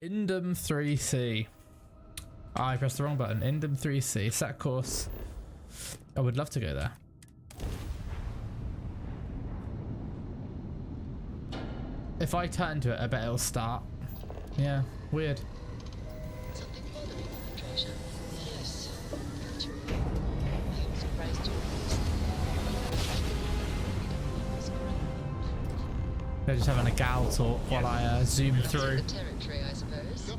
Indum 3C. Oh, I pressed the wrong button. Indum 3C. Set course. I would love to go there. If I turn to it, I bet it'll start. Yeah, weird. Something bothering you, Patricia? Yes, naturally. I am surprised you They're just having a gal talk while I zoom through. the territory, I suppose.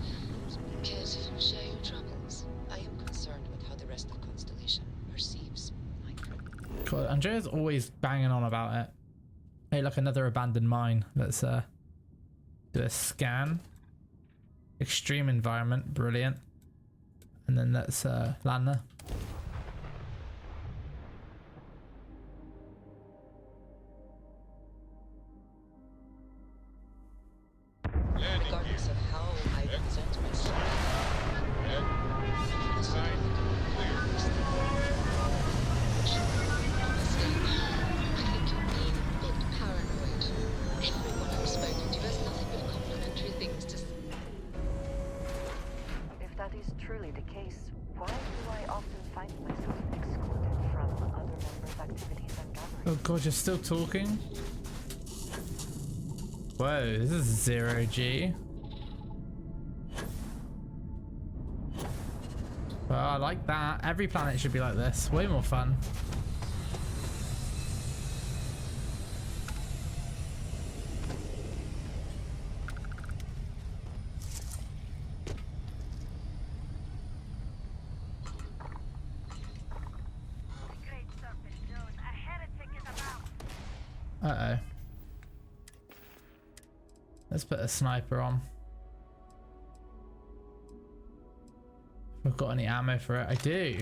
Care to share your troubles? I am concerned with how the rest of Constellation perceives my presence. God, Andrea's always banging on about it. Hey, look, another abandoned mine. Let's do a scan. Extreme environment, brilliant. And then let's land there. Regardless of how I present myself. Honestly, I think you're being a bit paranoid. Everyone I've spoken to has nothing but complimentary things to say. If that is truly the case, why do I often find myself excluded from other members' activities and gatherings? Oh god, you're still talking? Whoa, this is 0G. Well, I like that. Every planet should be like this. Way more fun. Uh-oh. Let's put a sniper on. If I've got any ammo for it, I do.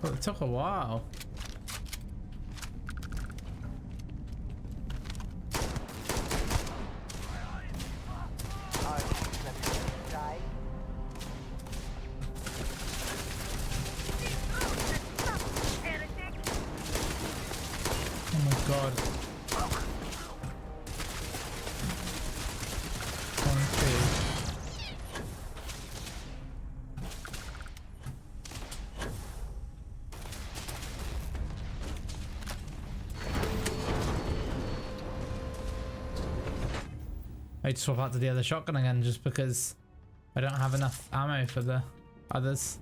Oh, it took a while. Oh my god. I just swap out to the other shotgun again just because I don't have enough ammo for the others.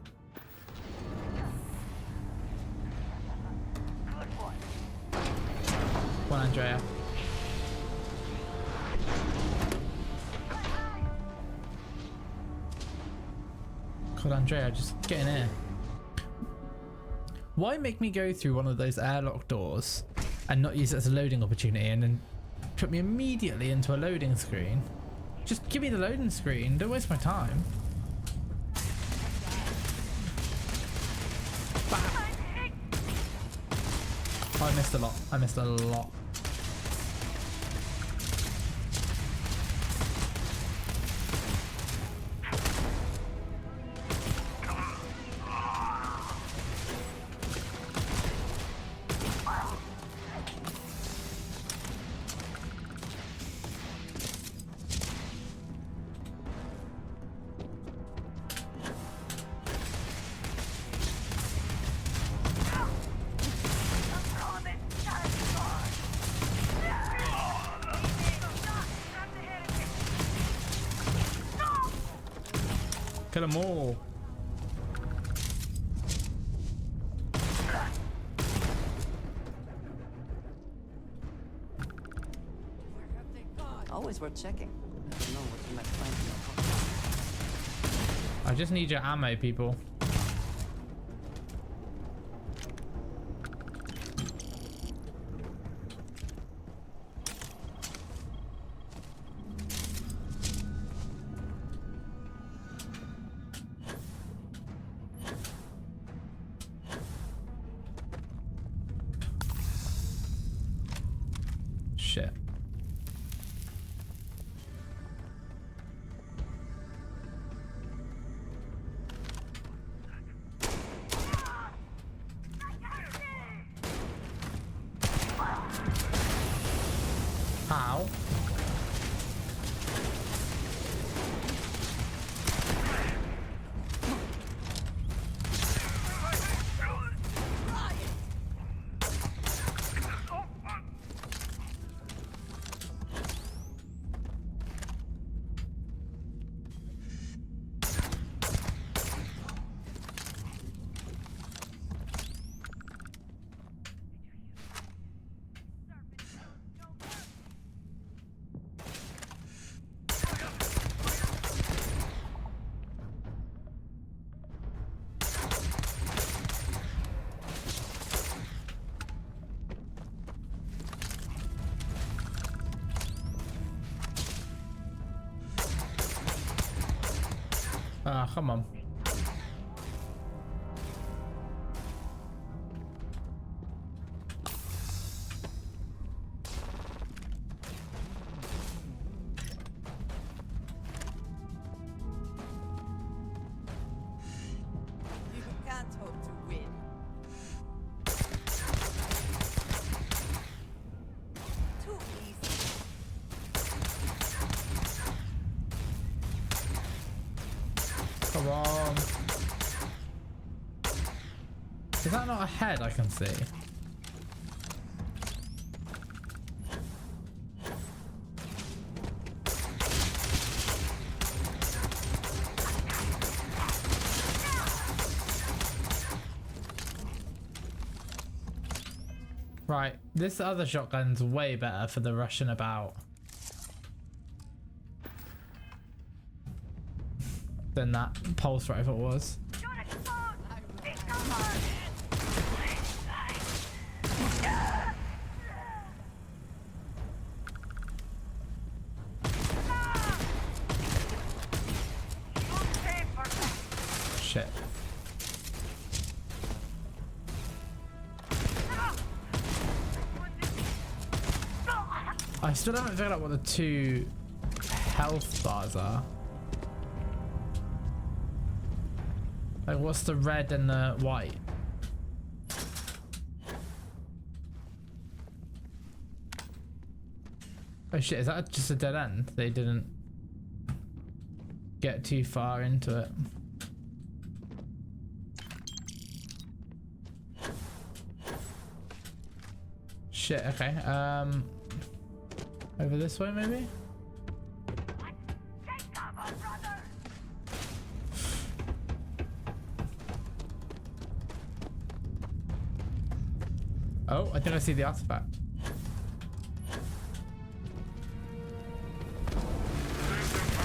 One Andrea. God, Andrea, just get in here. Why make me go through one of those airlock doors and not use it as a loading opportunity and then put me immediately into a loading screen? Just give me the loading screen, don't waste my time. Bah. Oh, I missed a lot. I missed a lot. Kill them all. Always worth checking. I don't know what you might find in your pocket. I just need your ammo, people. Shit. How? Ah, come on. You can't hope to win. Too easy. Come on. Is that not a head I can see? Right, this other shotgun's way better for the rushing about than that pulse rifle was. Shit. I still haven't figured out what the two health bars are. Like, what's the red and the white? Oh shit, is that just a dead end? They didn't get too far into it. Shit, okay. Over this way maybe? Oh, I think I see the artifact.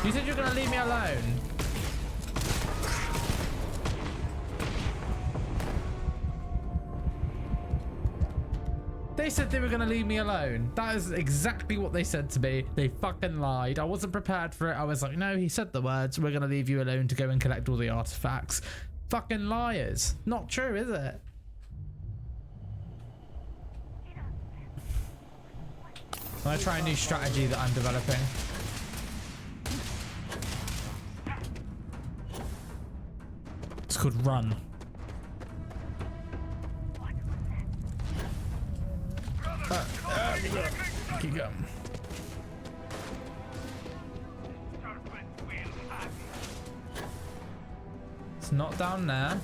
You said you were gonna leave me alone. They said they were gonna leave me alone. That is exactly what they said to me. They fucking lied. I wasn't prepared for it. I was like, no, he said the words, we're gonna leave you alone to go and collect all the artifacts. Fucking liars. Not true, is it? I'm gonna try a new strategy that I'm developing. It's called run. Keep going. It's not down there.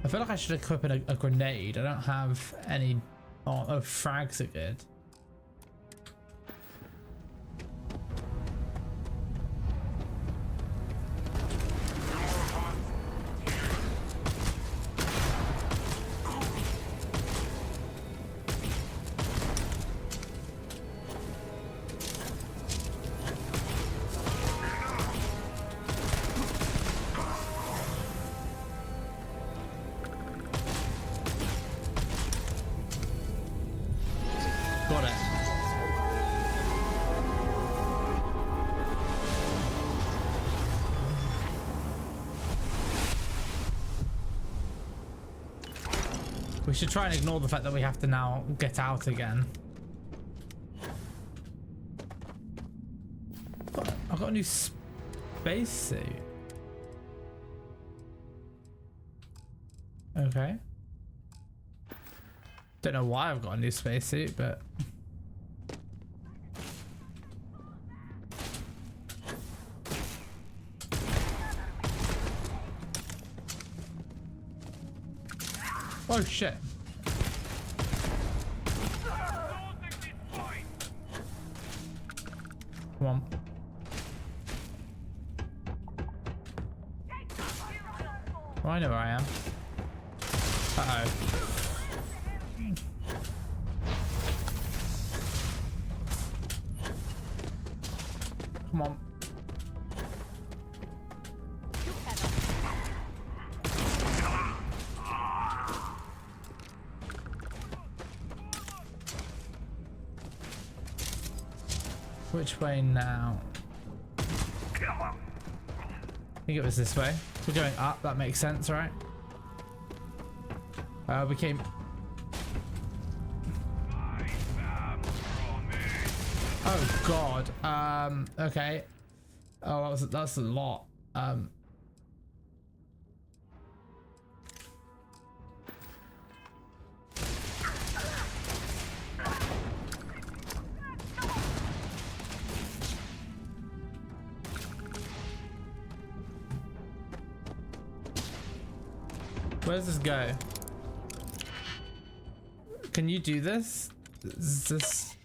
I feel like I should equip a grenade. I don't have any. Oh, frags are good. We should try and ignore the fact that we have to now get out again. I've got a new spacesuit. Okay. Don't know why I've got a new spacesuit, but... Oh shit. Come on. Oh, I know where I am. Uh-oh. Come on. Which way now? I think it was this way. We're going up, that makes sense, right? We came... Oh god. Okay. Oh, that's a lot. Where does this go? Can you do this? Is this...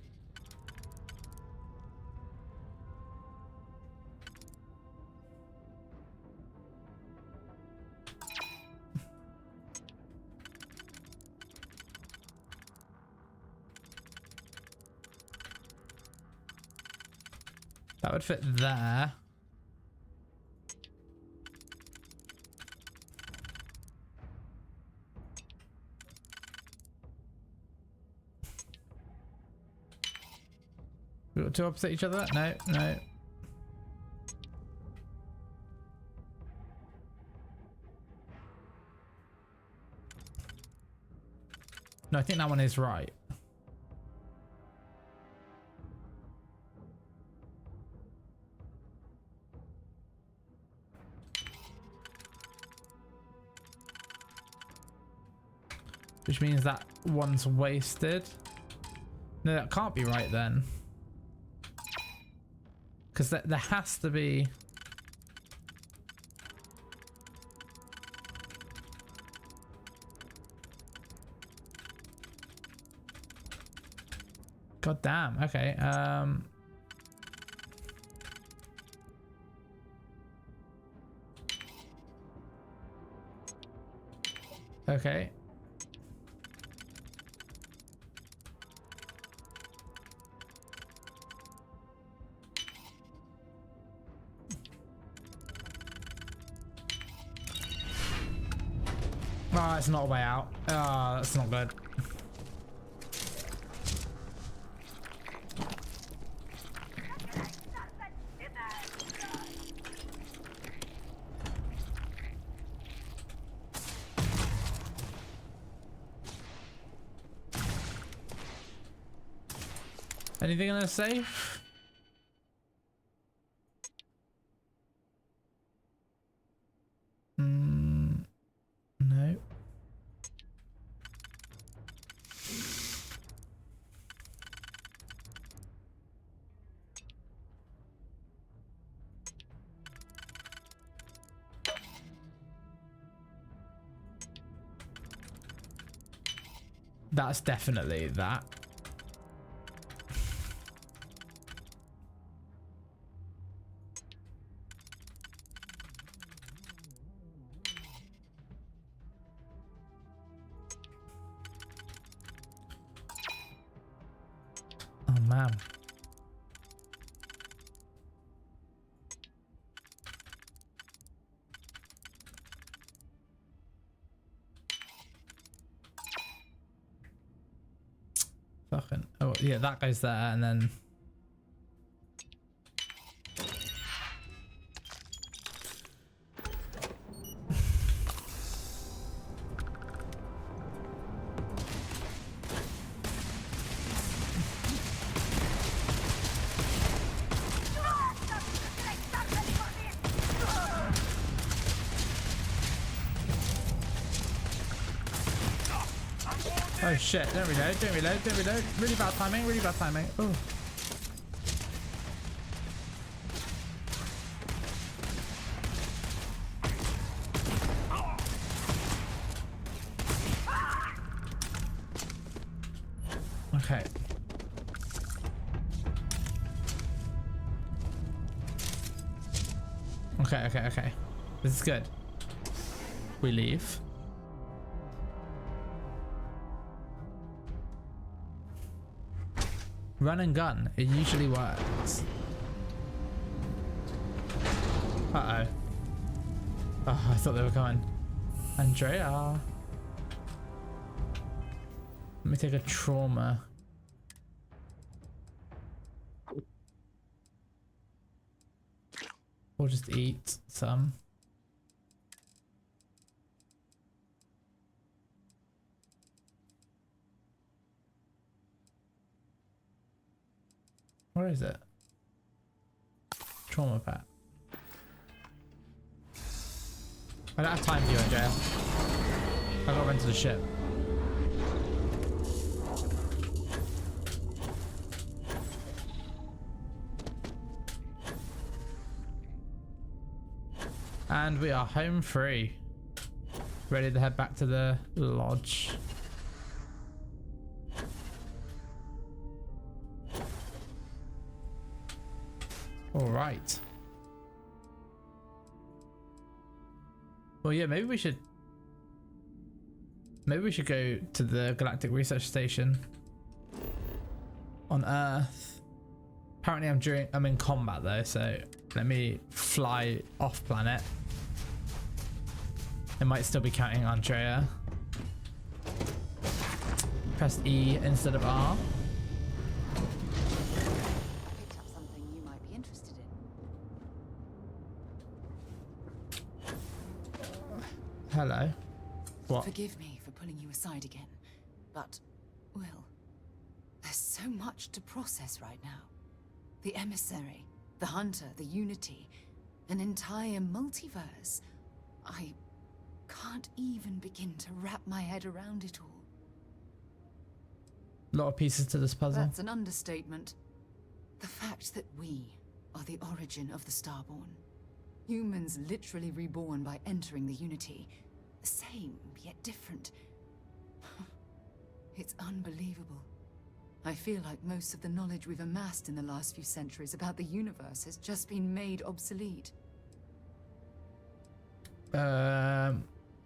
That would fit there. We got two opposite each other? No, no. No, I think that one is right. Which means that one's wasted. No, that can't be right then. Because there has to be... God damn, okay. Okay. Oh, it's not a way out. Oh, that's not good. Anything in the safe? No. That's definitely that. Oh man. Fucking, oh yeah, that goes there and then Oh shit, don't reload, don't reload, don't reload. Really bad timing, really bad timing. Oh. Okay. Okay. This is good. We leave. Run and gun. It usually works. Uh-oh. Oh, I thought they were coming. Andrea. Let me take a trauma. Or just eat some. Where is it? Trauma pack. I don't have time for you, Andrea. I gotta run to the ship. And we are home free. Ready to head back to the lodge. All right. Well, yeah, maybe we should go to the Galactic Research Station on Earth. Apparently I'm in combat though, so let me fly off planet. It might still be counting Andrea. Press E instead of R. Picked up something you might be interested in. Hello. What? Forgive me for pulling you aside again, but, well, there's so much to process right now. The emissary, the hunter, the unity, an entire multiverse. I can't even begin to wrap my head around it all. A lot of pieces to this puzzle. That's an understatement. The fact that we are the origin of the Starborn. Humans literally reborn by entering the Unity. The same, yet different. It's unbelievable. I feel like most of the knowledge we've amassed in the last few centuries about the universe has just been made obsolete.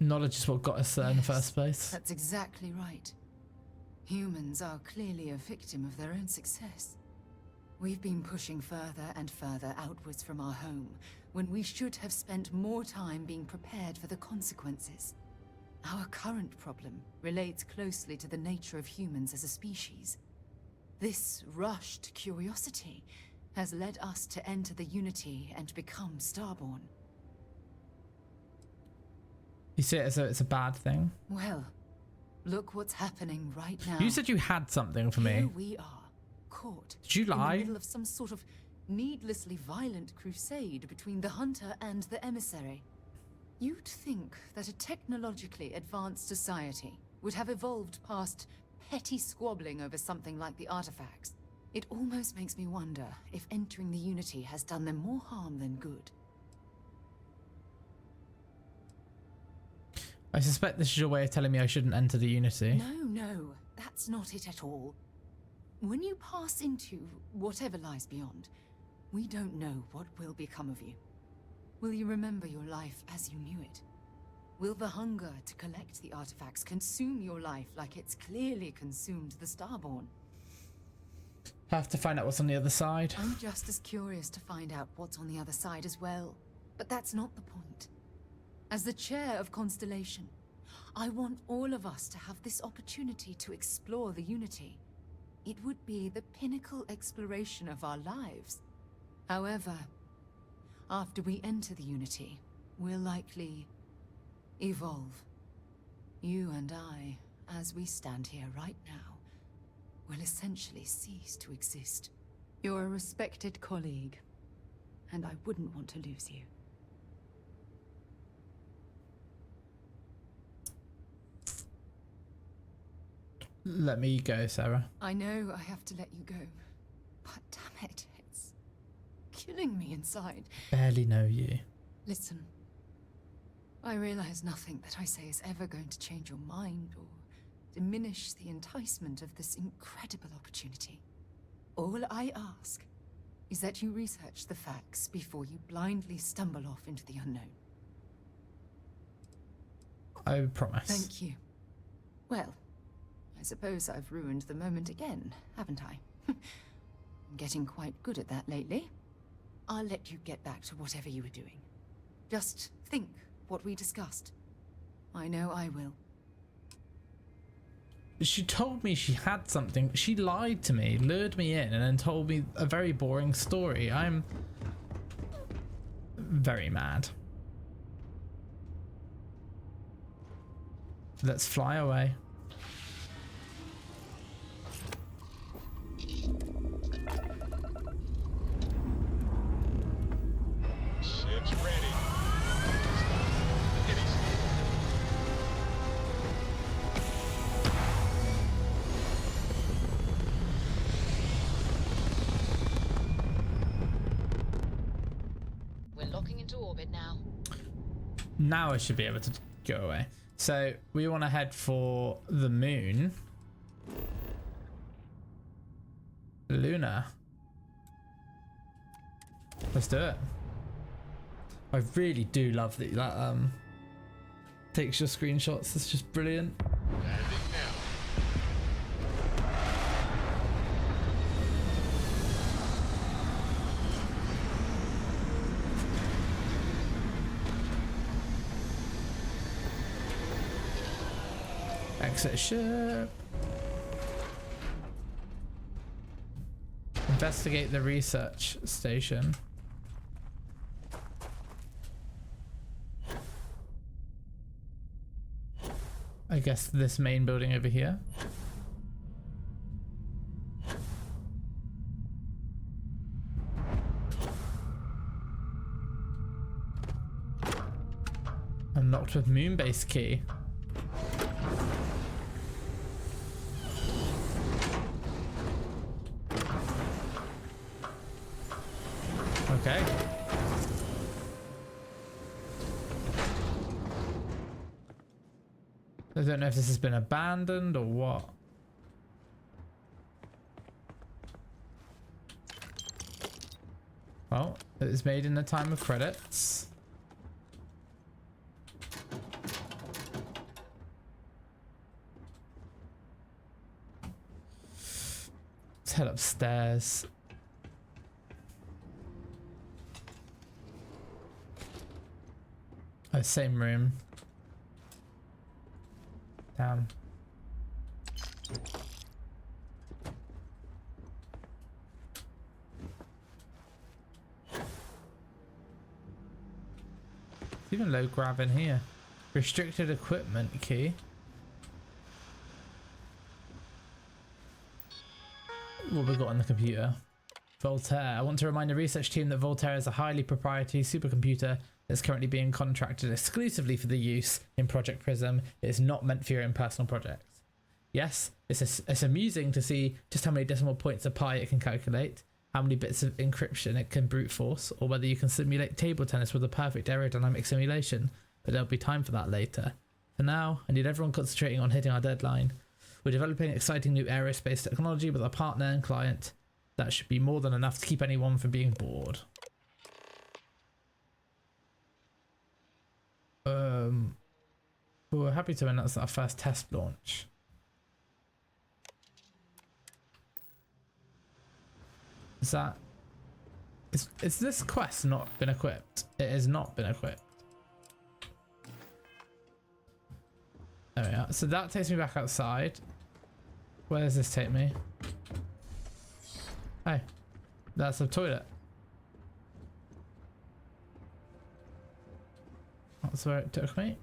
Knowledge is what got us there in the Yes, first place. That's exactly right. Humans are clearly a victim of their own success. We've been pushing further and further outwards from our home, when we should have spent more time being prepared for the consequences. Our current problem relates closely to the nature of humans as a species. This rushed curiosity has led us to enter the Unity and become Starborn. You see it as though it's a bad thing? Well, look what's happening right now. You said you had something for Here me. we are, caught Did you lie? in the middle of some sort of needlessly violent crusade between the hunter and the emissary. You'd think that a technologically advanced society would have evolved past petty squabbling over something like the artifacts. It almost makes me wonder if entering the Unity has done them more harm than good. I suspect this is your way of telling me I shouldn't enter the Unity. No, that's not it at all. When you pass into whatever lies beyond, we don't know what will become of you. Will you remember your life as you knew it? Will the hunger to collect the artifacts consume your life like it's clearly consumed the Starborn? Have to find out what's on the other side. I'm just as curious to find out what's on the other side as well. But that's not the point. As the chair of Constellation, I want all of us to have this opportunity to explore the Unity. It would be the pinnacle exploration of our lives. However, after we enter the Unity, we'll likely evolve. You and I, as we stand here right now, will essentially cease to exist. You're a respected colleague, and I wouldn't want to lose you. let me go, Sarah. I know I have to let you go, but damn it, it's killing me inside. Barely know you. Listen, I realize nothing that I say is ever going to change your mind or diminish the enticement of this incredible opportunity. All I ask is that you research the facts before you blindly stumble off into the unknown. I promise. Thank you. Well, I suppose I've ruined the moment again, haven't I? I'm getting quite good at that lately. I'll let you get back to whatever you were doing. Just think what we discussed. I know I will. She told me she had something. She lied to me, lured me in, and then told me a very boring story. I'm very mad. Let's fly away. Ship's ready. We're locking into orbit now. Now I should be able to go away. So we want to head for the moon. Luna. Let's do it. I really do love that takes your screenshots. It's just brilliant. Landing now. Exit ship. Investigate the research station. I guess this main building over here. Unlocked with moon-based key. Okay. I don't know if this has been abandoned or what. Well, it was made in the time of credits. Let's head upstairs. Oh, same room. Damn. Even low grav in here. Restricted equipment key. What we got on the computer? Voltaire. I want to remind the research team that Voltaire is a highly proprietary supercomputer that's currently being contracted exclusively for the use in Project Prism. It is not meant for your own personal projects. Yes, it's amusing to see just how many decimal points of pi it can calculate, how many bits of encryption it can brute force, or whether you can simulate table tennis with a perfect aerodynamic simulation, but there'll be time for that later. For now, I need everyone concentrating on hitting our deadline. We're developing exciting new aerospace technology with our partner and client. That should be more than enough to keep anyone from being bored. We're happy to announce our first test launch. Is this quest not been equipped? It has not been equipped. There we are. So that takes me back outside. Where does this take me? Hey, that's a toilet. That's where it took me.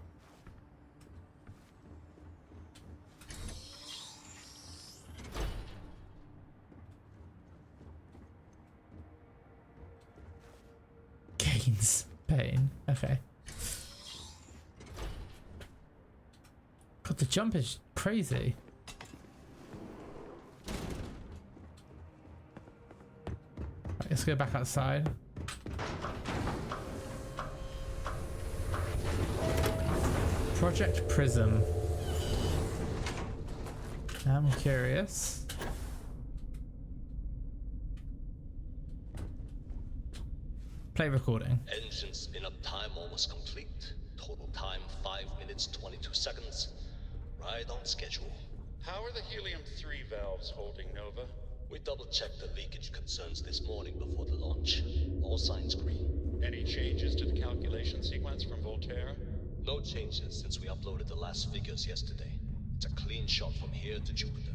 Gains pain. Okay. God, the jump is crazy. Let's go back outside. Project Prism. I'm curious. Play recording. Engine spin-up time almost complete. Total time 5 minutes 22 seconds. Right on schedule. How are the helium-3 valves holding, Nova? We double-checked the leakage concerns this morning before the launch. All signs green. Any changes to the calculation sequence from Voltaire? No changes since we uploaded the last figures yesterday. It's a clean shot from here to Jupiter.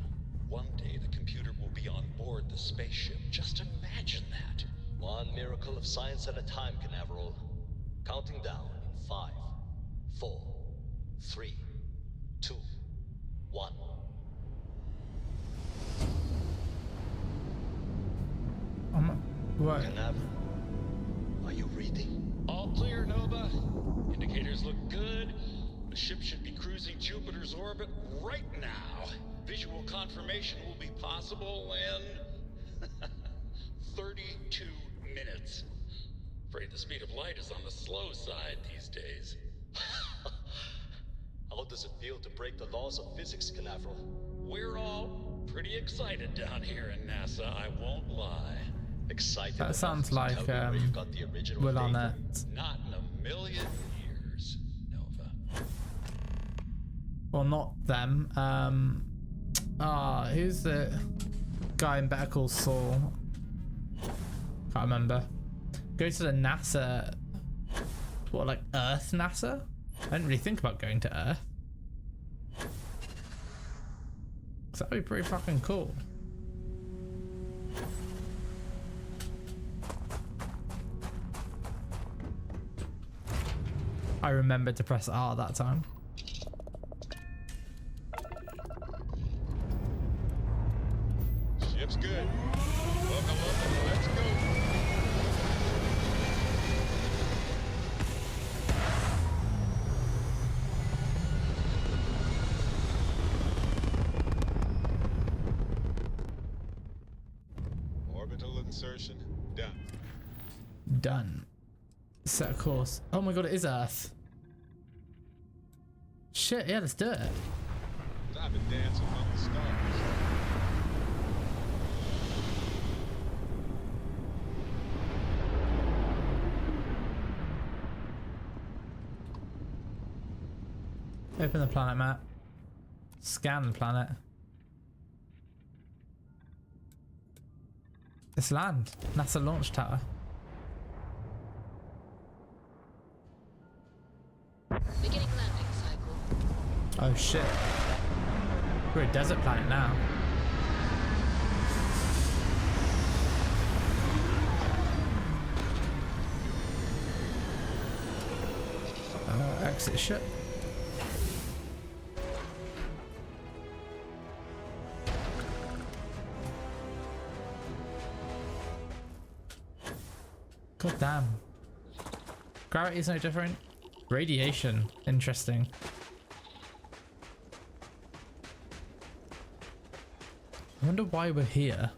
One day the computer will be on board the spaceship. Just imagine that. One miracle of science at a time, Canaveral. Counting down in 5, 4, 3, 2, 1. What? Canaveral, are you reading? All clear, Nova. Indicators look good. The ship should be cruising Jupiter's orbit right now. Visual confirmation will be possible in 32 minutes. Afraid the speed of light is on the slow side these days. How does it feel to break the laws of physics, Canaveral? We're all pretty excited down here in NASA, I won't lie. Excited? That sounds like where you got the original Will on data? it. Not in a million years, Nova. Well, not them. Who's the guy in Better Call Saul? Can't remember. Go to the NASA. What, like Earth NASA? I didn't really think about going to Earth. So that'd be pretty fucking cool. I remembered to press R that time. Ship's good. Welcome, let's go. Orbital insertion done. Done. Set course. Oh my god, it is Earth. Shit, yeah, let's do it. I've been dancing among the stars. Open the planet map. Scan the planet. It's land. NASA launch tower. Beginning landing cycle. Oh shit. We're a desert planet now. Exit ship. God damn. Gravity's no different. Radiation. Interesting. I wonder why we're here.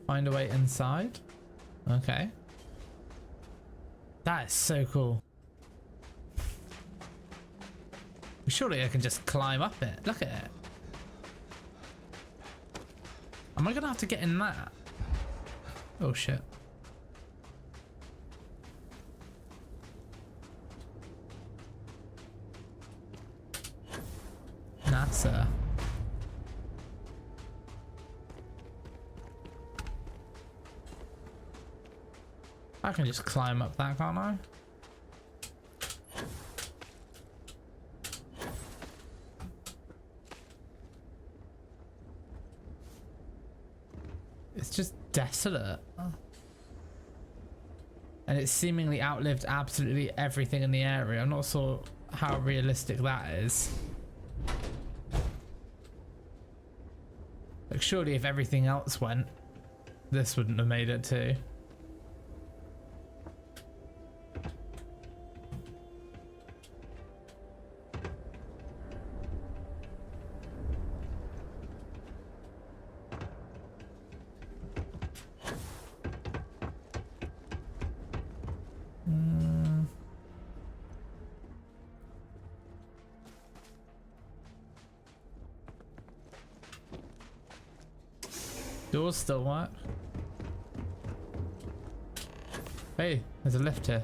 Find a way inside? Okay. That is so cool. Surely I can just climb up it. Look at it. Am I gonna have to get in that? Oh shit. NASA. I can just climb up that, can't I? It's just desolate. And it's seemingly outlived absolutely everything in the area. I'm not sure how realistic that is. Like, surely if everything else went, this wouldn't have made it too. Doors still work. Hey, there's a lift here.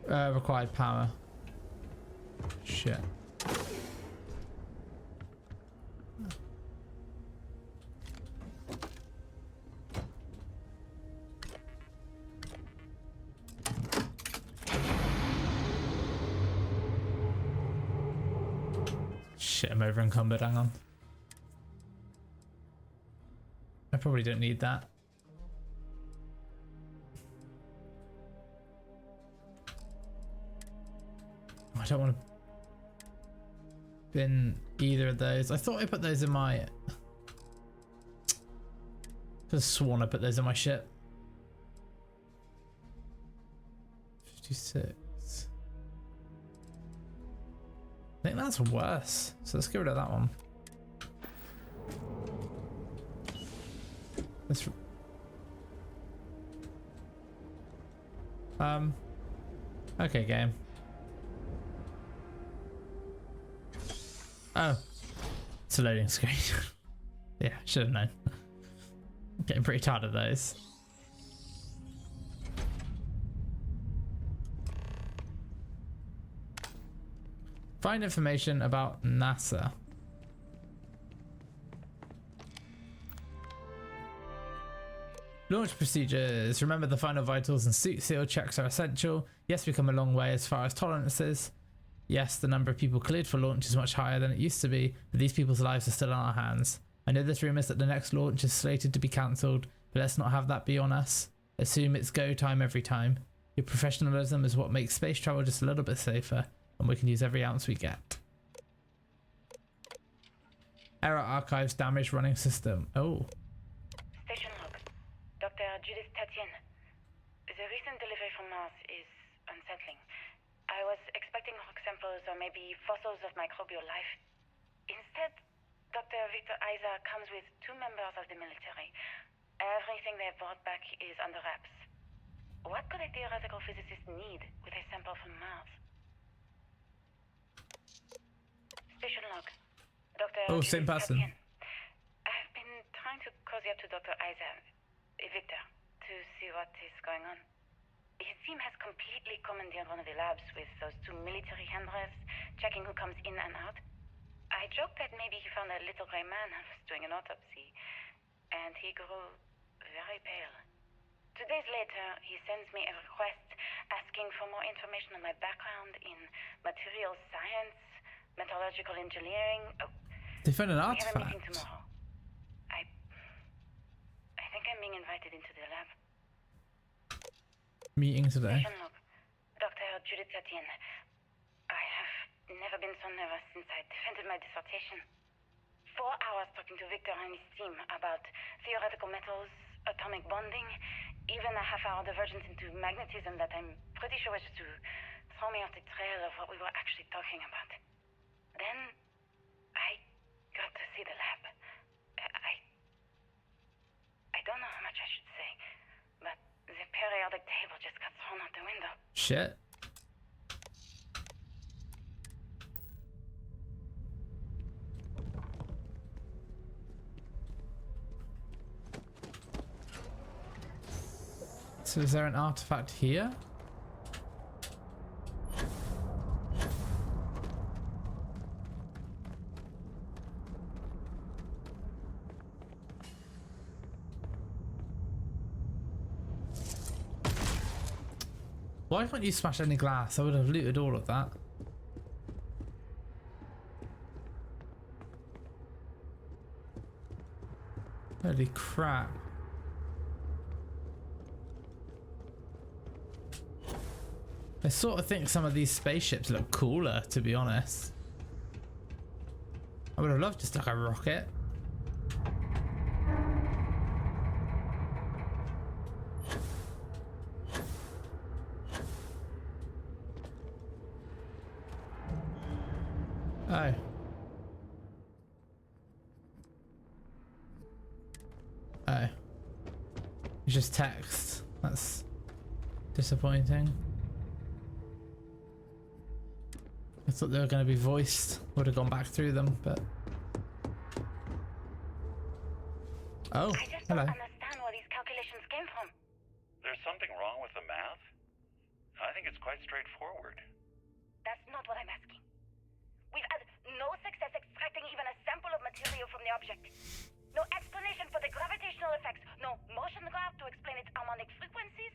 Required power. Shit. Shit, I'm over encumbered, hang on. I probably don't need that. I don't want to bin either of those. I thought I put those in my... Could have sworn I put those in my ship. 56. I think that's worse. So let's get rid of that one. Let's... Okay, game. Oh, it's a loading screen. Yeah, should have known. I'm getting pretty tired of those. Find information about NASA. Launch procedures. Remember the final vitals and suit seal checks are essential. Yes, we've come a long way as far as tolerances. Yes, the number of people cleared for launch is much higher than it used to be, but these people's lives are still on our hands. I know there's rumours that the next launch is slated to be cancelled, but let's not have that be on us. Assume it's go time every time. Your professionalism is what makes space travel just a little bit safer, and we can use every ounce we get. Error archives damaged running system. Oh. Station log. Dr. Judith Tatien. The recent delivery from Mars is unsettling. I was expecting rock samples or maybe fossils of microbial life. Instead, Dr. Victor Isa comes with 2 members of the military. Everything they brought back is under wraps. What could a theoretical physicist need with a sample from Mars? Station log. Dr. Oh, same Judith person. Tatien. I've been trying to cozy up to Dr. Isa, Victor, to see what is going on. His team has completely commandeered one of the labs with those 2 military handlers, checking who comes in and out. I joked that maybe he found a little gray man and was doing an autopsy, and he grew very pale. 2 days later, he sends me a request asking for more information on my background in material science, metallurgical engineering. Oh, They found an we have a meeting artifact. tomorrow. I think I'm being invited into the lab. Meeting today. Station log. Dr. Judith Tatien. I have never been so nervous since I defended my dissertation. 4 hours talking to Victor and his team about theoretical metals, atomic bonding, even a half-hour divergence into magnetism that I'm pretty sure was to throw me off the trail of what we were actually talking about. Then I got to see the lab. I don't know how much I should say, but the periodic table just got thrown out the window. Shit. So is there an artifact here? Why can't you smash any glass? I would have looted all of that. Holy crap. I sort of think some of these spaceships look cooler, to be honest. I would have loved just like a rocket. Oh. Oh. It's just text. That's disappointing. I thought they were going to be voiced. Would have gone back through them, but... Oh, I just hello. don't understand where these calculations came from. There's something wrong with the math? I think it's quite straightforward. That's not what I'm asking. We've had no success extracting even a sample of material from the object. No explanation for the gravitational effects. No motion graph to explain its harmonic frequencies.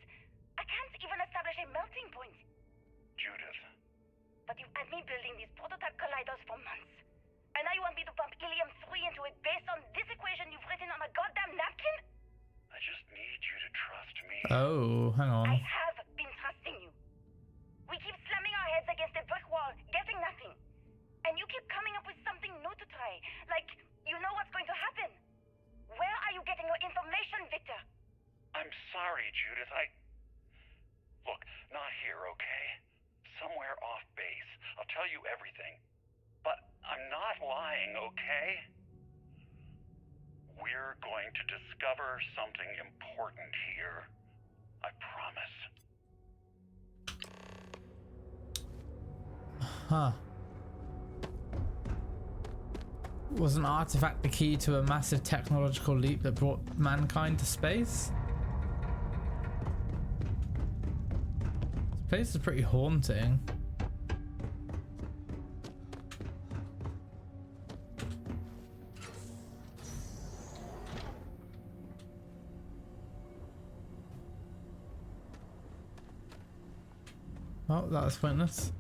I can't even establish a melting point. Judith. But you've had me building these prototype colliders for months. And now you want me to pump helium-3 into it based on this equation you've written on a goddamn napkin? I just need you to trust me. Oh, hang on. I have been trusting you. We keep slamming our heads against a brick wall, getting nothing. And you keep coming up with something new to try. Like, you know what's going to happen. Where are you getting your information, Victor? I'm sorry, Judith. Look, not here, okay? Somewhere off base. I'll tell you everything. But I'm not lying, okay? We're going to discover something important here. I promise. Huh. Was an artifact the key to a massive technological leap that brought mankind to space? This place is pretty haunting. Oh, that was pointless.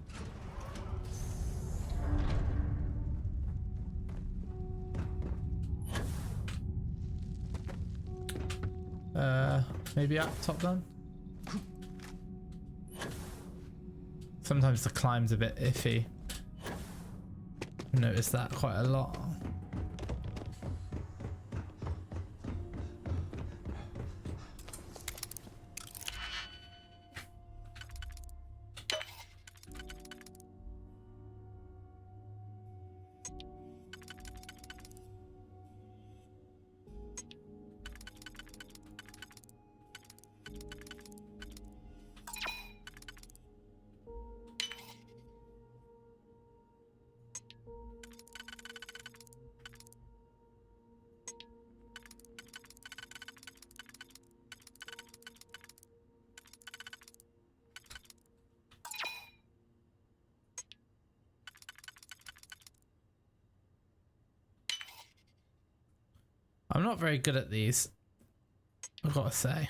Maybe up, top down? Sometimes the climb's a bit iffy. I noticed that quite a lot. I'm not very good at these, I've got to say.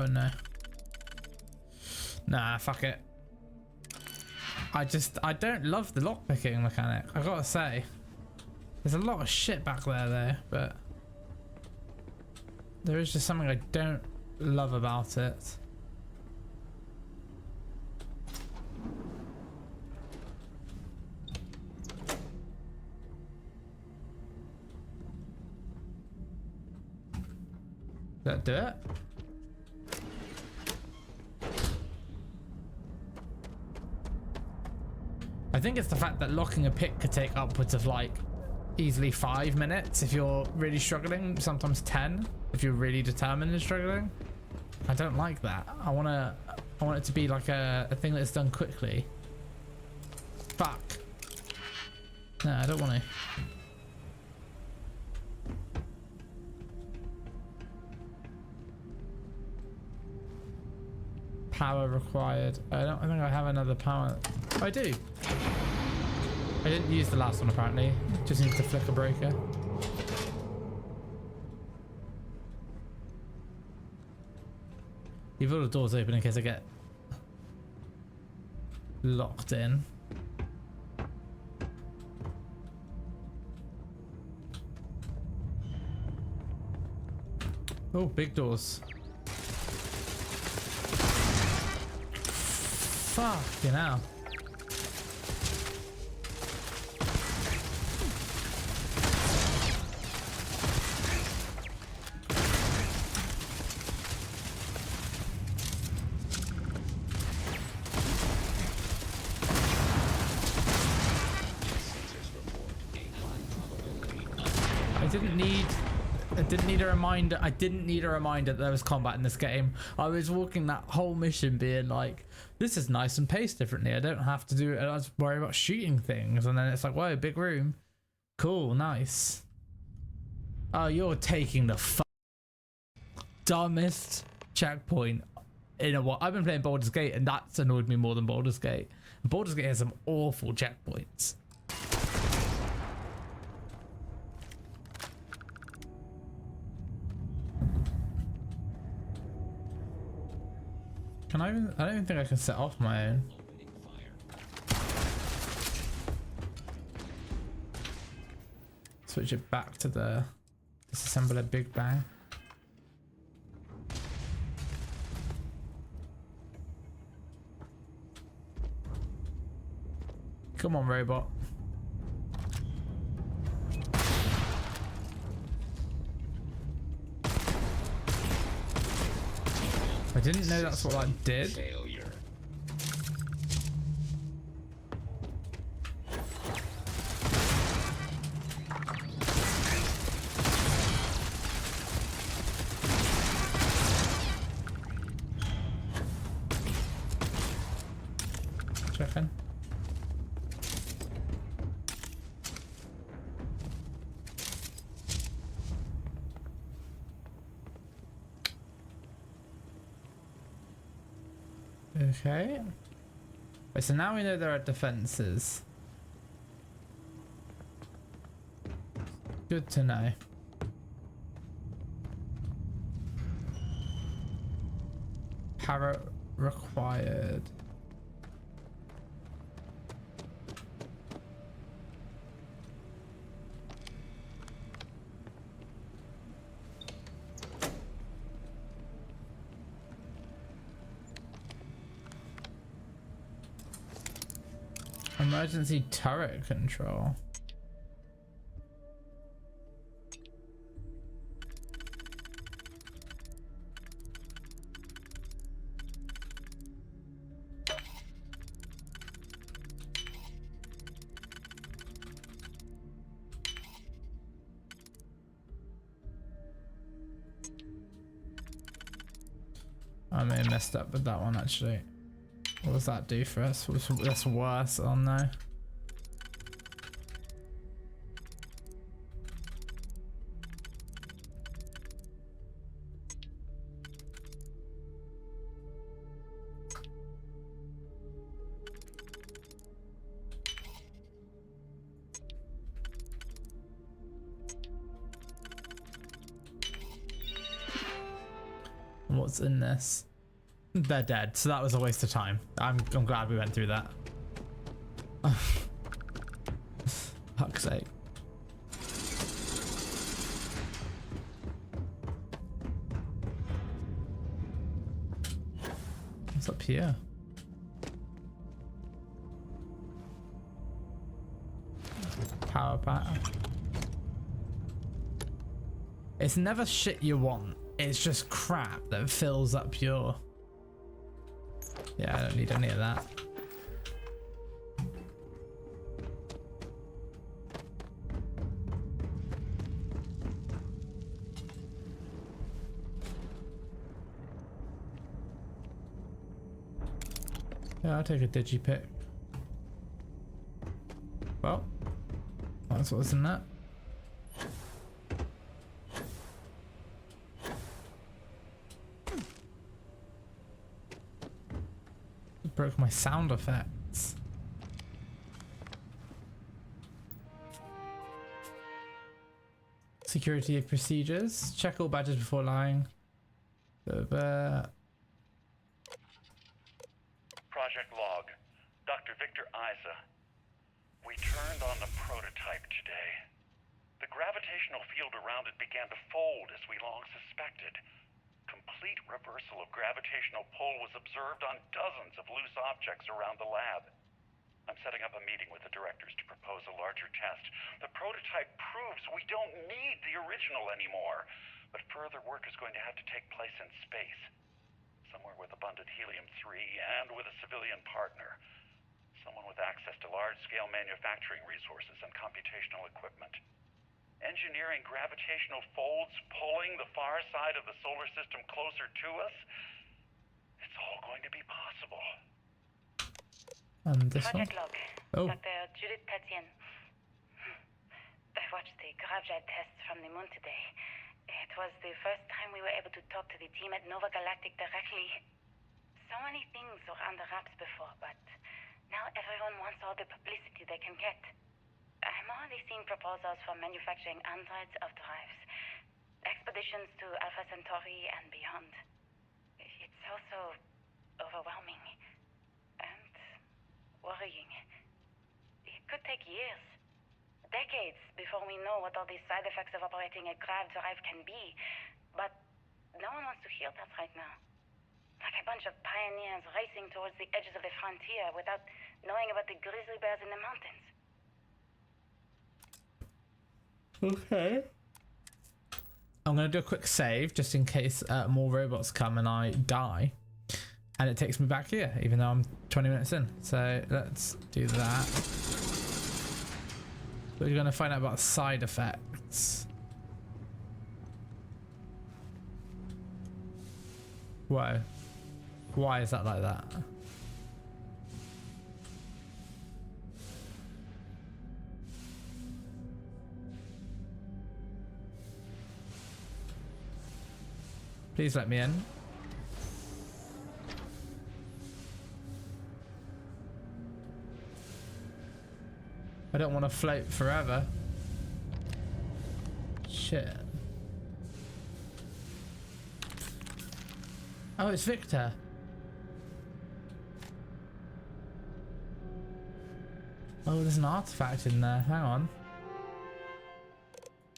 No. Nah, fuck it. I don't love the lockpicking mechanic, I gotta say. There's a lot of shit back there though, but there is just something I don't love about it. Did that do it? I think it's the fact that locking a pick could take upwards of like easily 5 minutes if you're really struggling, sometimes 10 if you're really determined and struggling. I don't like that. I want it to be like a thing that's done quickly. Fuck. No, I don't want to. Power required. I think I have another power. Oh, I do. I didn't use the last one apparently. Just need to flick a breaker. Leave all the doors open in case I get locked in. Oh, big doors. Fucking hell. I didn't need a reminder. I didn't need a reminder that there was combat in this game. I was walking that whole mission being like, this is nice and paced differently. I don't have to do it. I don't have to worry about shooting things. And then it's like, whoa, big room. Cool, nice. Oh, you're taking the dumbest checkpoint in a while. I've been playing Baldur's Gate and that's annoyed me more than Baldur's Gate. Baldur's Gate has some awful checkpoints. Can I don't even think I can set off my own. Switch it back to the disassemble a big bang. Come on, robot. I didn't know that's what that did. Failure. Checking. Okay. Wait, so now we know there are defenses. Good to know. Parrot required. Emergency turret control. I may have messed up with that one actually. What does that do for us? That's worse. Oh no. What's in this? They're dead, so that was a waste of time. I'm glad we went through that. Fuck's sake. What's up here? Power pack. It's never shit you want. It's just crap that fills up your... Yeah, I don't need any of that. Yeah, I'll take a digipick. Well, that's what's in that. Broke my sound effects. Security procedures. Check all badges before lying. Project log. Dr. Victor Isa. We turned on the prototype today. The gravitational field around it began to fold as we long suspected. Complete reversal of gravitational pull was observed on dozens of loose objects. objects around the lab. I'm setting up a meeting with the directors to propose a larger test. The prototype proves we don't need the original anymore, but further work is going to have to take place in space. Somewhere with abundant helium-3 and with a civilian partner. Someone with access to large-scale manufacturing resources and computational equipment. Engineering gravitational folds pulling the far side of the solar system closer to us. It's all going to be possible. And this one? Project log. Oh. Dr. Judith Tatien. I watched the gravjet tests from the moon today. It was the first time we were able to talk to the team at Nova Galactic directly. So many things were under wraps before, but now everyone wants all the publicity they can get. I'm already seeing proposals for manufacturing androids of drives, expeditions to Alpha Centauri and beyond. It's also overwhelming and worrying. It could take years, decades, before we know what all these side effects of operating a grav drive can be. But no one wants to hear that right now. Like a bunch of pioneers racing towards the edges of the frontier without knowing about the grizzly bears in the mountains. Okay. I'm going to do a quick save just in case more robots come and I die. And it takes me back here, even though I'm 20 minutes in. So let's do that. We're going to find out about side effects. Whoa. Why is that like that? Please let me in. I don't want to float forever. Shit. Oh, it's Victor. Oh, there's an artifact in there. Hang on.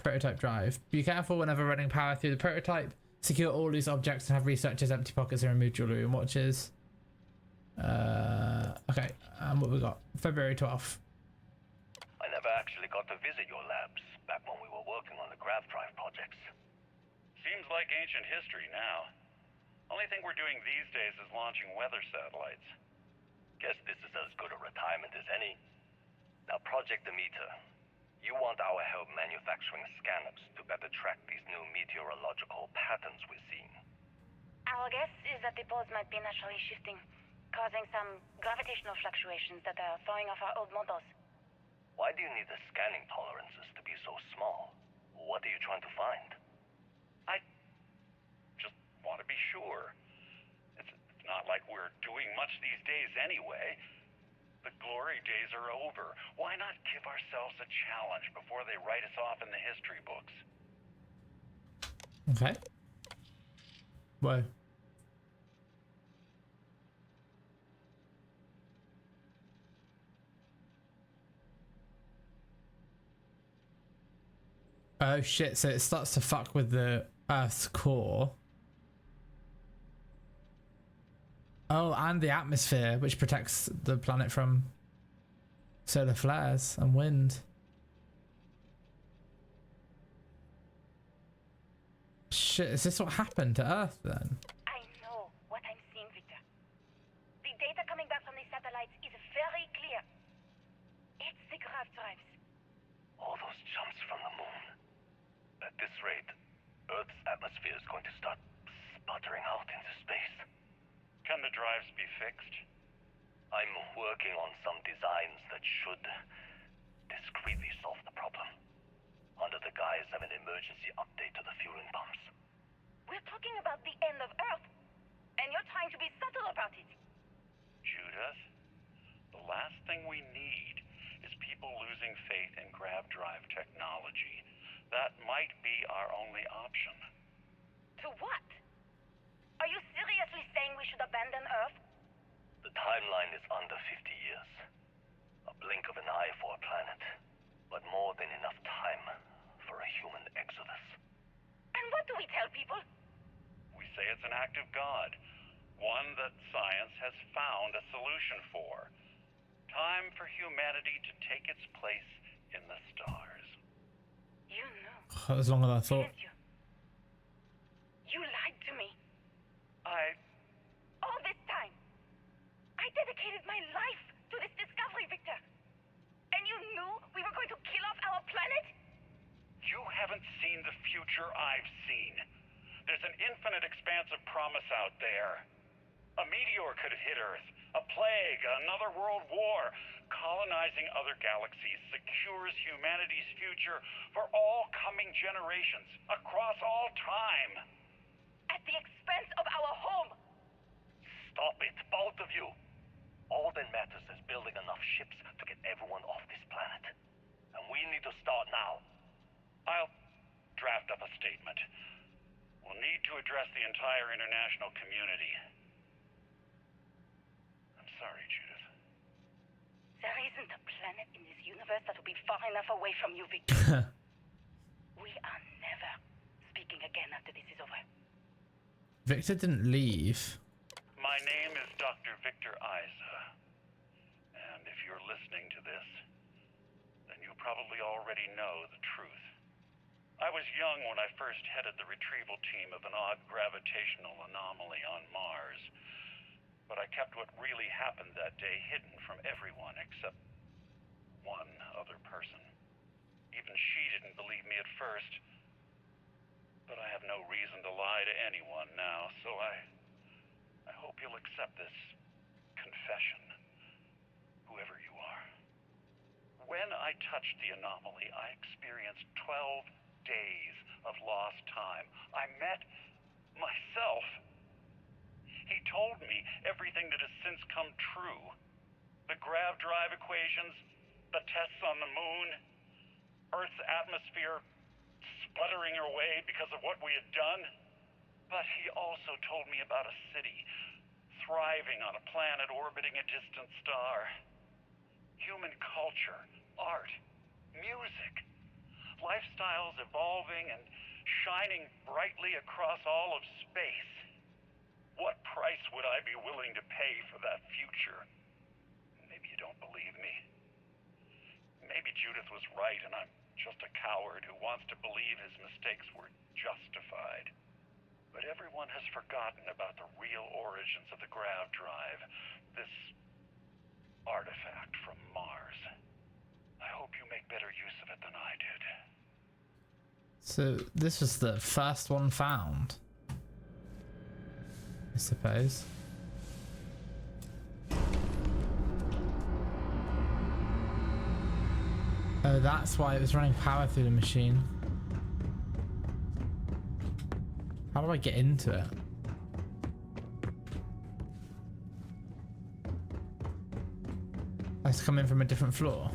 Prototype drive. Be careful whenever running power through the prototype. Secure all loose objects and have researchers empty pockets and remove jewelry and watches. Okay. What we got? February 12th. I never actually got to visit your labs back when we were working on the grav drive projects. Seems like ancient history now. Only thing we're doing these days is launching weather satellites. Guess this is as good a retirement as any. Now, Project Demeter, you want our help manufacturing scanners to better track these new meteorological patterns we're seeing. Our guess is that the poles might be naturally shifting, causing some gravitational fluctuations that are throwing off our old models. Why do you need the scanning tolerances to be so small? What are you trying to find? I just want to be sure. It's not like we're doing much these days anyway. The glory days are over. Why not give ourselves a challenge before they write us off in the history books? Okay. Whoa. Oh shit, so it starts to fuck with the Earth's core. Oh, and the atmosphere, which protects the planet from solar flares and wind. Shit, is this what happened to Earth then? I know what I'm seeing, Victor. The data coming back from the satellites is very clear. It's the grav drives. All those jumps from the moon. At this rate, Earth's atmosphere is going to start sputtering out into space. Can the drives be fixed? I'm working on some designs that should discreetly solve the problem, under the guise of an emergency update to the fueling pumps. We're talking about the end of Earth, and you're trying to be subtle about it. Judith, the last thing we need is people losing faith in grav drive technology. That might be our only option. To what? Are you seriously saying we should abandon Earth? The timeline is under 50 years. A blink of an eye for a planet, but more than enough time for a human exodus. And what do we tell people? We say it's an act of God, one that science has found a solution for. Time for humanity to take its place in the stars. You knew, That was longer than I thought. didn't you? You lied to me. I... All this time. I dedicated my life to this discovery, Victor. And you knew we were going to kill off our planet? You haven't seen the future I've seen. There's an infinite expanse of promise out there. A meteor could hit Earth, a plague, another world war. Colonizing other galaxies secures humanity's future for all coming generations, across all time. At the expense of our home. Stop it, both of you. All that matters is building enough ships to get everyone off this planet. And we need to start now. I'll draft up a statement. We'll need to address the entire international community. I'm sorry, Judith. There isn't a planet in this universe that will be far enough away from you, Victor. We are never speaking again after this is over. Victor didn't leave. My name is Dr. Victor Isa. And if you're listening to this, then you probably already know the truth. I was young when I first headed the retrieval team of an odd gravitational anomaly on Mars. But I kept what really happened that day hidden from everyone except one other person. Even she didn't believe me at first. But I have no reason to lie to anyone now, so I hope you'll accept this confession, whoever you are. When I touched the anomaly, I experienced 12 days of lost time. I met myself. He told me everything that has since come true. The grav drive equations, the tests on the moon, Earth's atmosphere sputtering away because of what we had done. But he also told me about a city thriving on a planet orbiting a distant star. Human culture, art, music, lifestyles evolving and shining brightly across all of space. What price would I be willing to pay for that future? Maybe you don't believe me. Maybe Judith was right and I'm just a coward who wants to believe his mistakes were justified. But everyone has forgotten about the real origins of the grav drive, this artifact from Mars. I hope you make better use of it than I did. So this was the first one found, I suppose. Oh, that's why it was running power through the machine. How do I get into it? I have to come in from a different floor.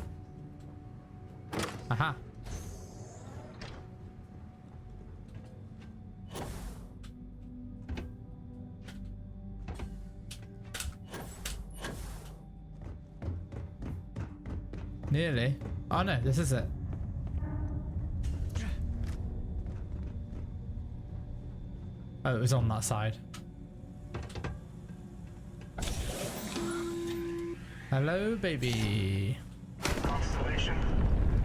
Aha. Nearly. Oh no, this is it. Oh, it was on that side. Hello, baby. Constellation,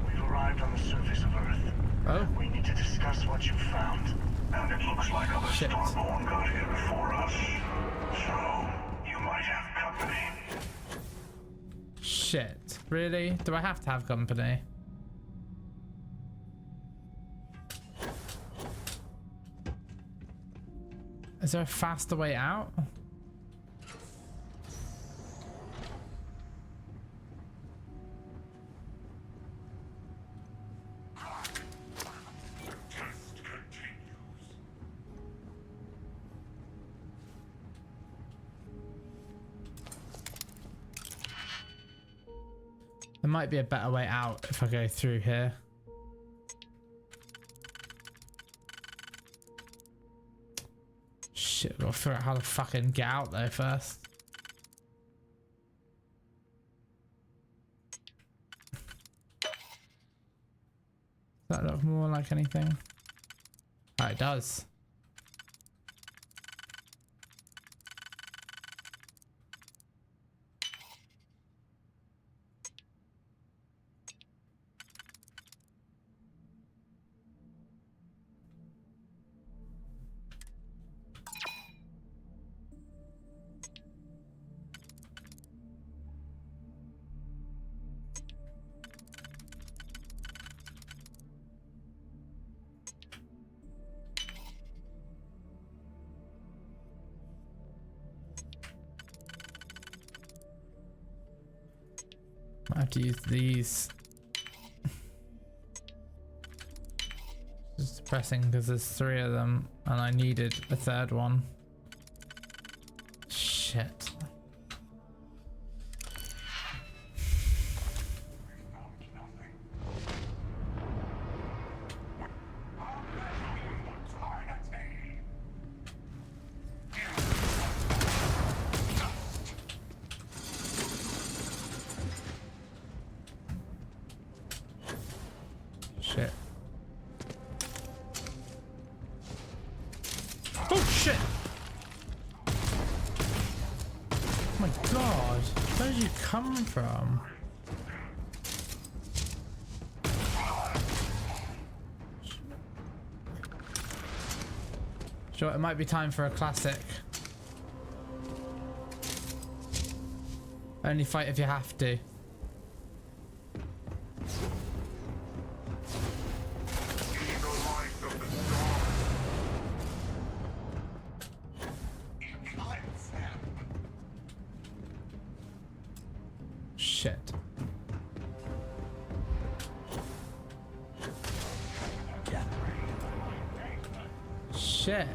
we've arrived on the surface of Earth. Oh. We need to discuss what you found. And it looks like other Shit. Starborn got here before us. So, you might have company. Shit. Really? Do I have to have company? Is there a faster way out? There might be a better way out if I go through here. Shit, I've got to figure out how to fucking get out there first. Does that look more like anything? Oh, it does. I have to use these. Just depressing because there's 3 of them and I needed a 3rd one. Shit. Shit. Oh shit! Oh my god, where did you come from? Sure, it might be time for a classic. Only fight if you have to. Shit. Shit.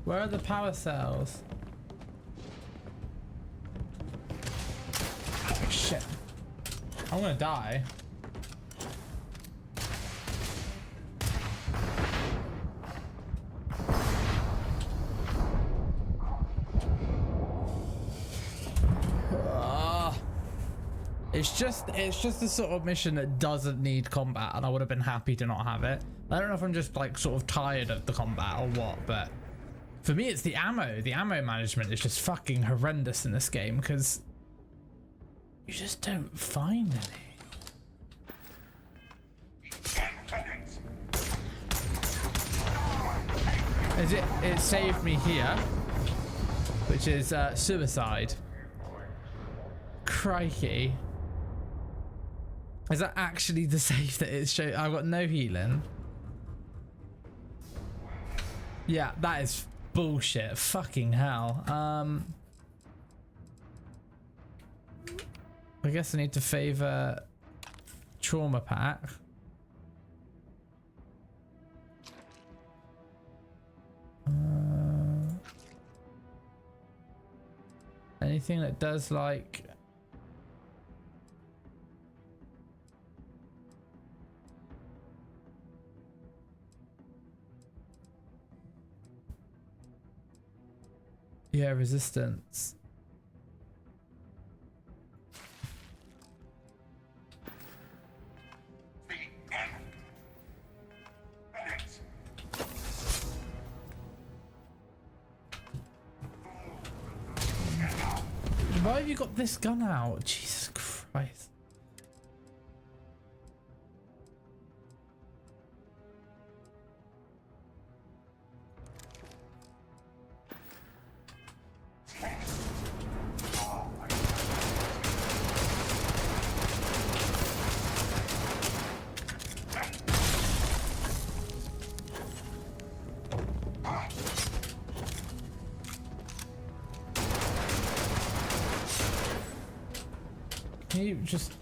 Where are the power cells? Shit. I'm gonna die. It's just the sort of mission that doesn't need combat, and I would have been happy to not have it. I don't know if I'm just like sort of tired of the combat or what, but for me it's the ammo. The ammo management is just fucking horrendous in this game because you just don't find any. It saved me here, which is suicide. Crikey. Is that actually the save that it showed? I've got no healing. Yeah, that is bullshit. Fucking hell. I guess I need to favor trauma pack. Anything that does like yeah, resistance. Why have you got this gun out? Jesus Christ. Can you just...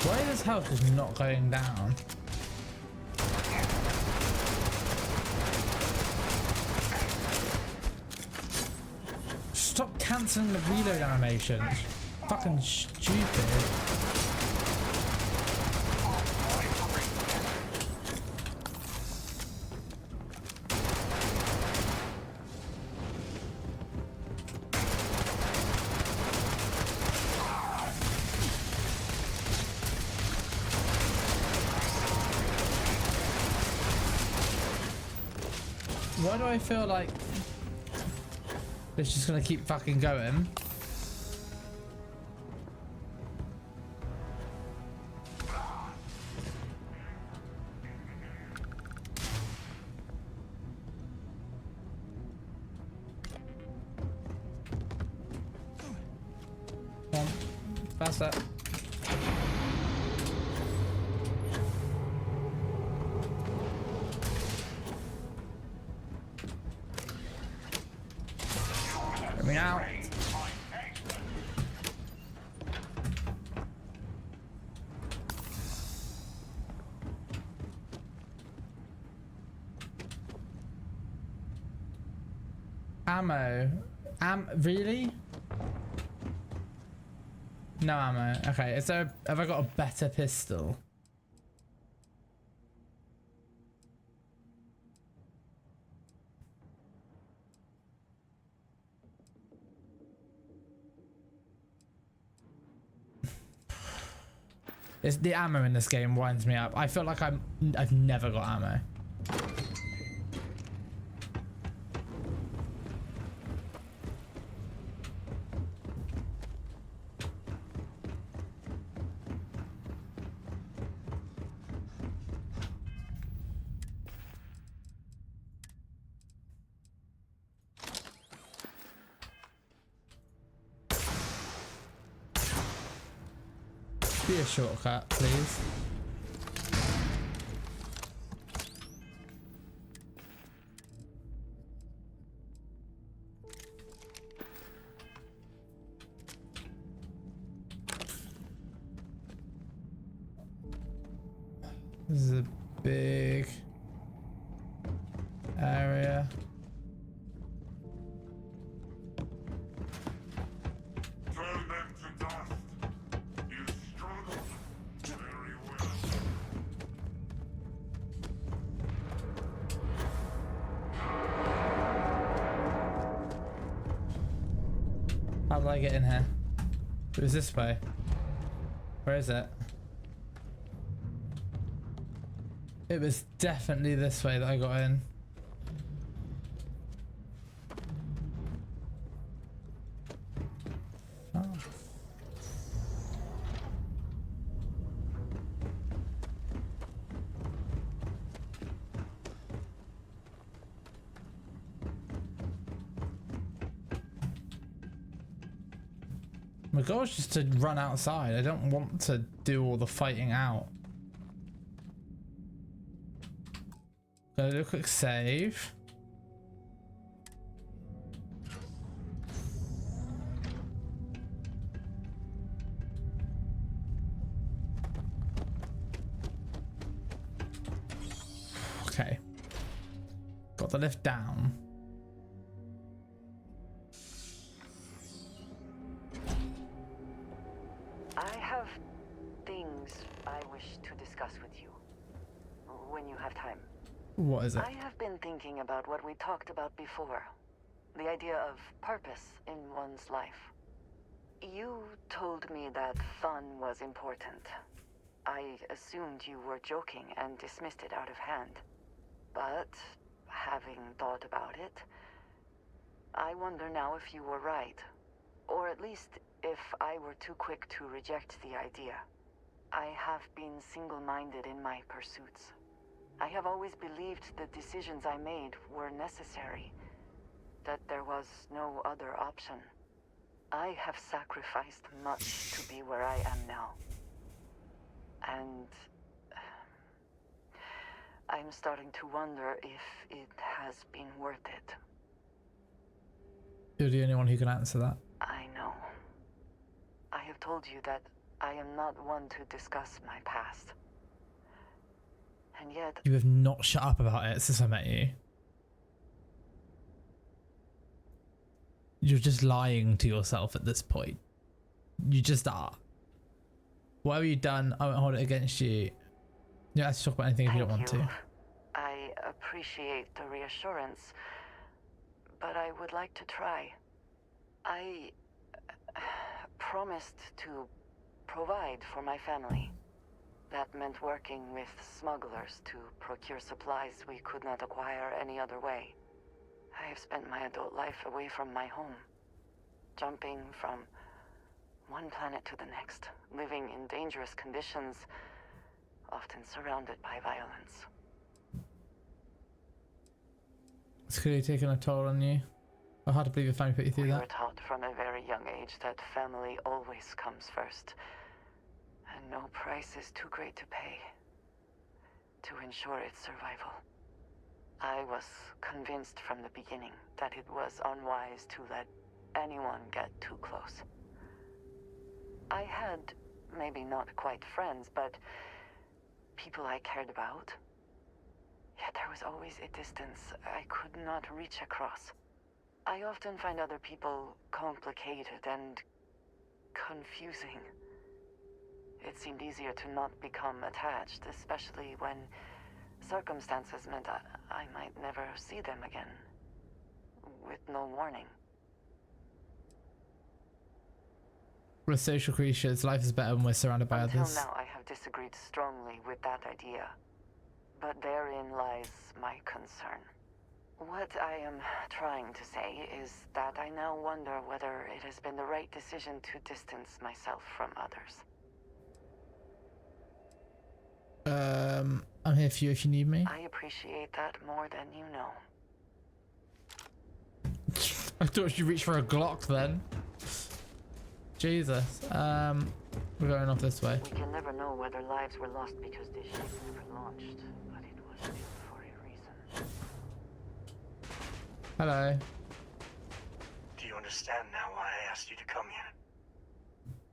Why is his health just not going down? Stop cancelling the reload animations. Fucking stupid. Why do I feel like it's just gonna keep fucking going? Come on, faster. Let me out. Ammo. Really? No ammo. Okay, is there, have I got a better pistol? It's the ammo in this game winds me up. I feel like I've never got ammo. Be a shortcut, please. This is a big area. Turn them to dust. You struggle very well. How did I get in here? It was this way. Where is it? It was definitely this way that I got in. Oh. My goal is just to run outside. I don't want to do all the fighting out. Gonna do a quick save. Okay. Got the lift down. I have things I wish to discuss with you. When you have time. What is it? I have been thinking about what we talked about before. The idea of purpose in one's life. You told me that fun was important. I assumed you were joking and dismissed it out of hand. But, having thought about it, I wonder now if you were right. Or at least if I were too quick to reject the idea. I have been single-minded in my pursuits. I have always believed the decisions I made were necessary, that there was no other option. I have sacrificed much to be where I am now. And I'm starting to wonder if it has been worth it. You're the only one who can answer that. I know. I have told you that I am not one to discuss my past. And yet... You have not shut up about it since I met you. You're just lying to yourself at this point. You just are. What have you done? I won't hold it against you. You don't have to talk about anything if you don't want to. I appreciate the reassurance, but I would like to try. I promised to provide for my family. That meant working with smugglers to procure supplies we could not acquire any other way. I have spent my adult life away from my home, jumping from one planet to the next, living in dangerous conditions, often surrounded by violence. It's clearly taken a toll on you. I hard to believe your family put you through We that. were taught from a very young age that family always comes first, and no price is too great to pay to ensure its survival. I was convinced from the beginning that it was unwise to let anyone get too close. I had, maybe not quite friends, but people I cared about. Yet there was always a distance I could not reach across. I often find other people complicated and confusing. It seemed easier to not become attached, especially when circumstances meant I might never see them again, with no warning. We're social creatures. Life is better when we're surrounded by Until others. now, I have disagreed strongly with that idea. But therein lies my concern. What I am trying to say is that I now wonder whether it has been the right decision to distance myself from others. I'm here for you if you need me. I appreciate that more than you know. I thought you reached for a Glock then. Jesus. We're going off this way. We can never know whether lives were lost because the ship never launched, but it was still for a reason. Hello. Do you understand now why I asked you to come here?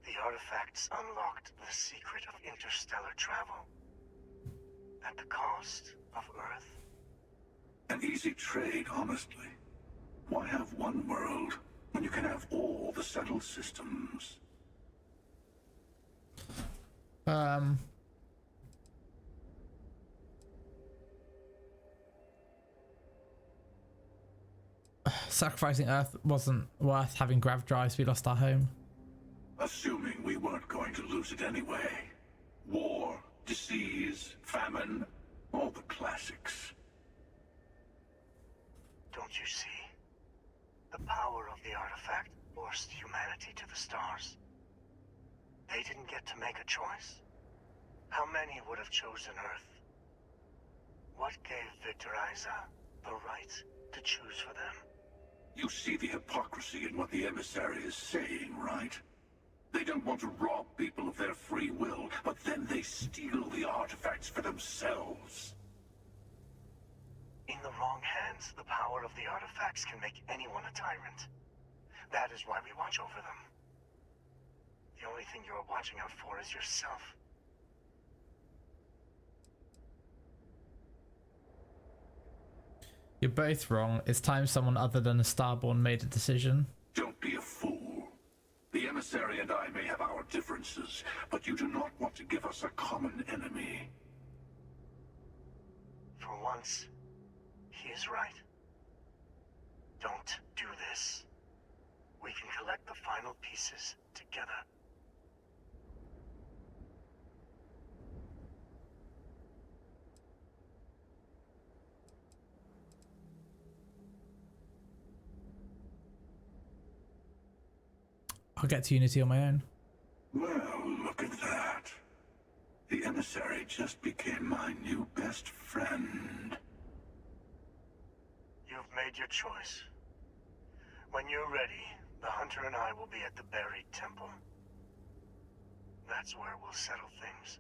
The artifacts unlocked the secret of interstellar travel. At the cost of Earth. An easy trade, honestly. Why have one world when you can have all the settled systems? Sacrificing Earth wasn't worth having grav drives. We lost our home. Assuming we weren't going to lose it anyway. War, disease, famine, all the classics. Don't you see? The power of the artifact forced humanity to the stars. They didn't get to make a choice. How many would have chosen Earth? What gave Victor Isa the right to choose for them? You see the hypocrisy in what the emissary is saying, right? They don't want to rob people of their free will, but then they steal the artifacts for themselves. In the wrong hands, the power of the artifacts can make anyone a tyrant. That is why we watch over them. The only thing you're watching out for is yourself. You're both wrong. It's time someone other than a Starborn made a decision. Don't be a fool. The emissary and I may have our differences, but you do not want to give us a common enemy. For once, he is right. Don't do this. We can collect the final pieces together. I'll get to Unity on my own. Well, look at that. The emissary just became my new best friend. You've made your choice. When you're ready, the Hunter and I will be at the buried temple. That's where we'll settle things.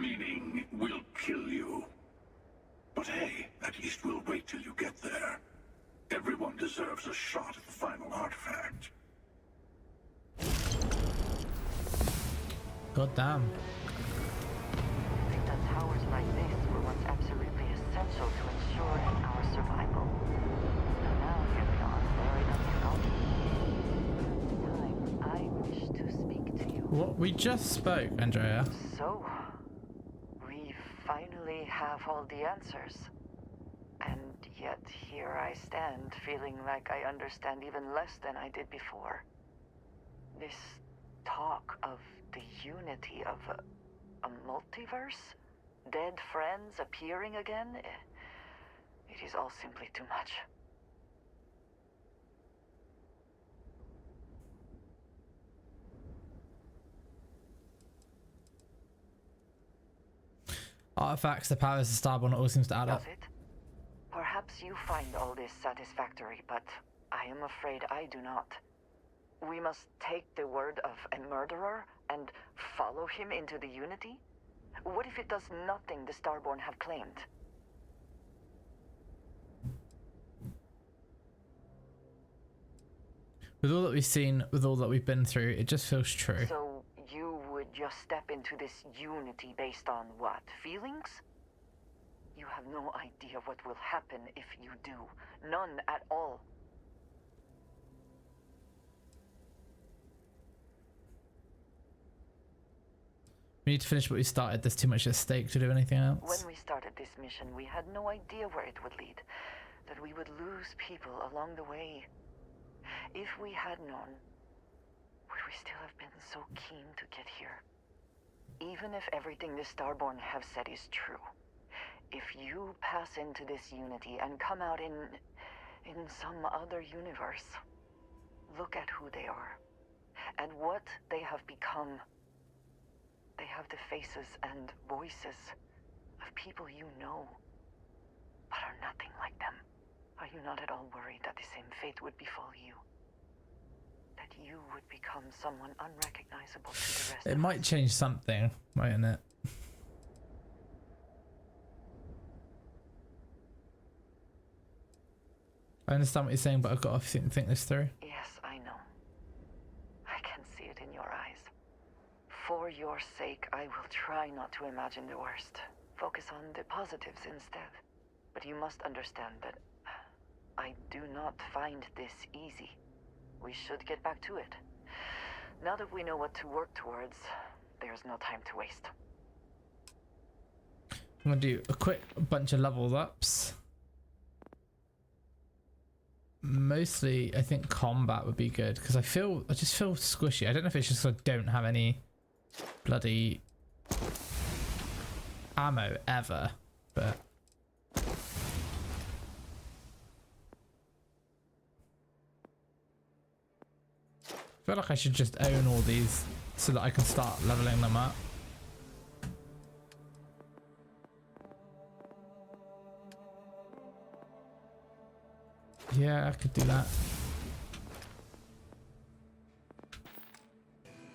Meaning, we'll kill you. But hey, at least we'll wait till you get there. Everyone deserves a shot at the final artifact. God damn. I think that towers like this were once absolutely essential to ensuring our survival. And now here we are, buried under time. I wish to speak to you. What? We just spoke, Andrea. So, we finally have all the answers. And yet here I stand, feeling like I understand even less than I did before. This talk of the unity of a multiverse? Dead friends appearing again? It is all simply too much. Artifacts, the powers of Starborn, it all seems to add up. Does it? Perhaps you find all this satisfactory, but I am afraid I do not. We must take the word of a murderer and follow him into the Unity? What if it does nothing the Starborn have claimed? With all that we've seen, with all that we've been through, it just feels true. So you would just step into this Unity based on what? Feelings? You have no idea what will happen if you do. None at all. We need to finish what we started. There's too much at stake to do anything else. When we started this mission, we had no idea where it would lead. That we would lose people along the way. If we had known, would we still have been so keen to get here? Even if everything the Starborn have said is true, if you pass into this Unity and come out in some other universe, look at who they are and what they have become. They have the faces and voices of people you know, but are nothing like them. Are you not at all worried that the same fate would befall you? That you would become someone unrecognizable to the rest It of might us? change something, mightn't it? I understand what you're saying, but I've got to think this through. Yes, I know. I can see it in your eyes. For your sake, I will try not to imagine the worst. Focus on the positives instead. But you must understand that I do not find this easy. We should get back to it. Now that we know what to work towards, there's no time to waste. I'm gonna do a quick bunch of levels ups. Mostly, I think combat would be good because I just feel squishy. I don't know if it's just 'cause I don't have any bloody ammo ever, but I feel like I should just own all these so that I can start leveling them up. Yeah, I could do that.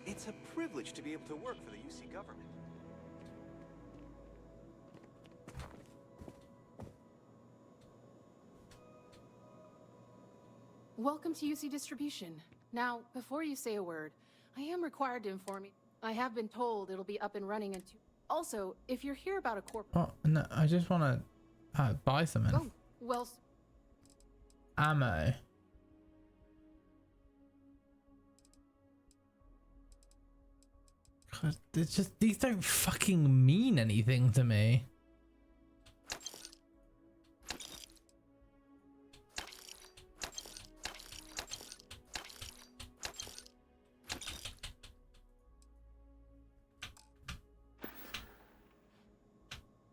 It's a privilege to be able to work for the UC government. Welcome to UC Distribution. Now, before you say a word, I am required to inform you. I have been told it'll be up and running in 2. Also, if you're here about a Oh, no, I just want to buy something. Oh, well... Ammo. God, it's just, these don't fucking mean anything to me.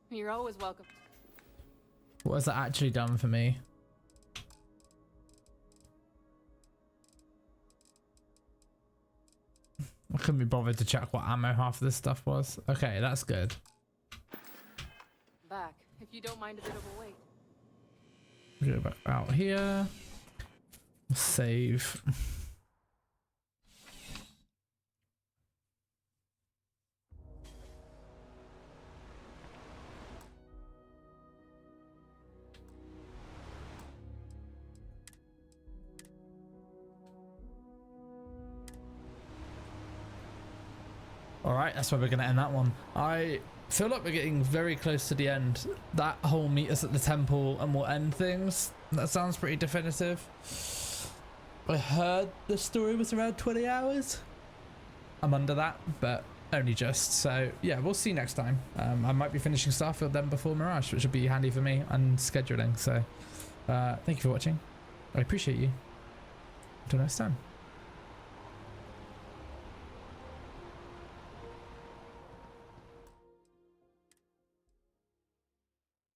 You're always welcome. What has that actually done for me? I couldn't be bothered to check what ammo half of this stuff was. Okay, that's good. Back, if you don't mind a bit of a wait. Go back out here. Save. All right, that's where we're going to end that one. I feel like we're getting very close to the end. That whole meet us at the temple and we'll end things. That sounds pretty definitive. I heard the story was around 20 hours. I'm under that, but only just. So yeah, we'll see next time. I might be finishing Starfield then before Mirage, which would be handy for me and scheduling. So thank you for watching. I appreciate you. Until next time.